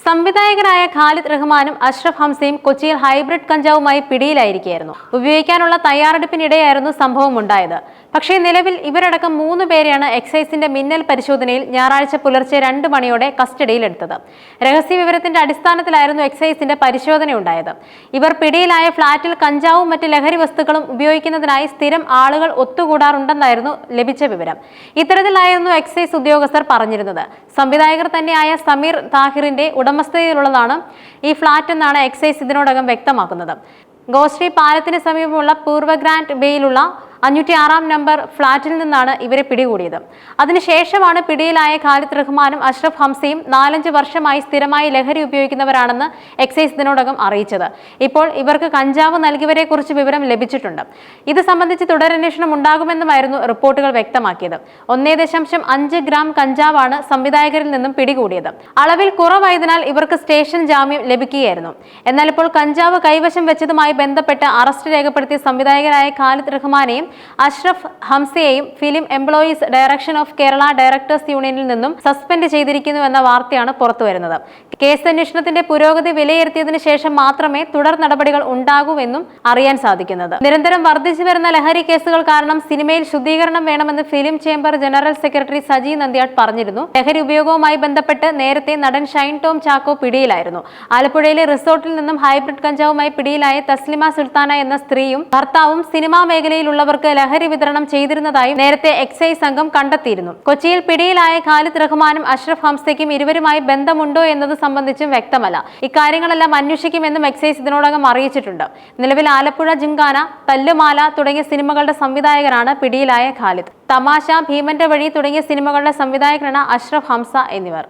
സംവിധായകരായ ഖാലിദ് റഹ്മാനും അഷ്റഫ് ഹംസയും കൊച്ചിയിൽ ഹൈബ്രിഡ് കഞ്ചാവുമായി പിടിയിലായിരിക്കുകയായിരുന്നു. ഉപയോഗിക്കാനുള്ള തയ്യാറെടുപ്പിനിടെയായിരുന്നു സംഭവം ഉണ്ടായത്. പക്ഷേ നിലവിൽ ഇവരടക്കം 3 പേരെയാണ് എക്സൈസിന്റെ മിന്നൽ പരിശോധനയിൽ ഞായറാഴ്ച പുലർച്ചെ 2 മണിയോടെ കസ്റ്റഡിയിലെടുത്തത്. രഹസ്യ വിവരത്തിന്റെ അടിസ്ഥാനത്തിലായിരുന്നു എക്സൈസിന്റെ പരിശോധനയുണ്ടായത്. ഇവർ പിടിയിലായ ഫ്ളാറ്റിൽ കഞ്ചാവും മറ്റ് ലഹരി വസ്തുക്കളും ഉപയോഗിക്കുന്നതിനായി സ്ഥിരം ആളുകൾ ഒത്തുകൂടാറുണ്ടെന്നായിരുന്നു ലഭിച്ച വിവരം. ഇത്തരത്തിലായിരുന്നു എക്സൈസ് ഉദ്യോഗസ്ഥർ പറഞ്ഞിരുന്നത്. സംവിധായകർ തന്നെയായ സമീർ താഹിറിന്റെ ഉടമസ്ഥതയിലുള്ളതാണ് ഈ ഫ്ളാറ്റ് എന്നാണ് എക്സൈസ് ഇതിനോടകം വ്യക്തമാക്കുന്നത്. ഗോശ്രീ പാലത്തിന് സമീപമുള്ള പൂർവ്വ ഗ്രാൻഡ് ബേയിലുള്ള 506 നമ്പർ ഫ്ളാറ്റിൽ നിന്നാണ് ഇവരെ പിടികൂടിയത്. അതിനുശേഷമാണ് പിടിയിലായ ഖാലിദ് റഹ്മാനും അഷ്റഫ് ഹംസയും 4-5 വർഷമായി സ്ഥിരമായി ലഹരി ഉപയോഗിക്കുന്നവരാണെന്ന് എക്സൈസ് ഇതിനോടകം അറിയിച്ചത്. ഇപ്പോൾ ഇവർക്ക് കഞ്ചാവ് നൽകിയവരെ കുറിച്ച് വിവരം ലഭിച്ചിട്ടുണ്ട്. ഇത് സംബന്ധിച്ച് തുടരന്വേഷണം ഉണ്ടാകുമെന്നുമായിരുന്നു റിപ്പോർട്ടുകൾ വ്യക്തമാക്കിയത്. 1.5 ഗ്രാം കഞ്ചാവാണ് സംവിധായകരിൽ നിന്നും പിടികൂടിയത്. അളവിൽ കുറവായതിനാൽ ഇവർക്ക് സ്റ്റേഷൻ ജാമ്യം ലഭിക്കുകയായിരുന്നു. എന്നാൽ ഇപ്പോൾ കഞ്ചാവ് കൈവശം വെച്ചതുമായി ബന്ധപ്പെട്ട് അറസ്റ്റ് രേഖപ്പെടുത്തിയ സംവിധായകരായ ഖാലിദ് റഹ്മാനെയും അഷ്റഫ് ഹംസയെയും film employees direction of Kerala directors യൂണിയനിൽ നിന്നും സസ്പെൻഡ് ചെയ്തിരിക്കുന്നുവെന്ന വാർത്തയാണ് പുറത്തുവരുന്നത്. കേസ് അന്വേഷണത്തിന്റെ പുരോഗതി വിലയിരുത്തിയതിനു ശേഷം മാത്രമേ തുടർ നടപടികൾ ഉണ്ടാകൂവെന്നും അറിയാൻ സാധിക്കുന്നത്. നിരന്തരം വർദ്ധിച്ചു വരുന്ന ലഹരി കേസുകൾ കാരണം സിനിമയിൽ ശുദ്ധീകരണം വേണമെന്ന് film chamber general secretary Saji Nandyat പറഞ്ഞിരുന്നു. ലഹരി ഉപയോഗവുമായി ബന്ധപ്പെട്ട് നേരത്തെ നടൻ ഷൈൻ ടോം ചാക്കോ പിടിയിലായിരുന്നു. ആലപ്പുഴയിലെ റിസോർട്ടിൽ നിന്നും ഹൈബ്രിഡ് കഞ്ചാവുമായി പിടിയിലായ തസ്ലിമ സുൽത്താന എന്ന സ്ത്രീയും ഭർത്താവും സിനിമാ മേഖലയിലുള്ളവർക്ക് ലഹരി വിതരണം ചെയ്തിരുന്നതായും നേരത്തെ എക്സൈസ് സംഘം കണ്ടെത്തിയിരുന്നു. കൊച്ചിയിൽ പിടിയിലായ ഖാലിദ് റഹ്മാനും അഷ്റഫ് ഹംസയ്ക്കും ഇരുവരുമായി ബന്ധമുണ്ടോ എന്നത് സംബന്ധിച്ചും വ്യക്തമല്ല. ഇക്കാര്യങ്ങളെല്ലാം അന്വേഷിക്കുമെന്നും എക്സൈസ് ഇതിനോടകം അറിയിച്ചിട്ടുണ്ട്. നിലവിൽ ആലപ്പുഴ ജിങ്കാന, തല്ലുമാല തുടങ്ങിയ സിനിമകളുടെ സംവിധായകനാണ് പിടിയിലായ ഖാലിദ്. തമാശ, ഭീമന്റെ വഴി തുടങ്ങിയ സിനിമകളുടെ സംവിധായകനാണ് അഷ്റഫ് ഹംസ എന്നിവർ.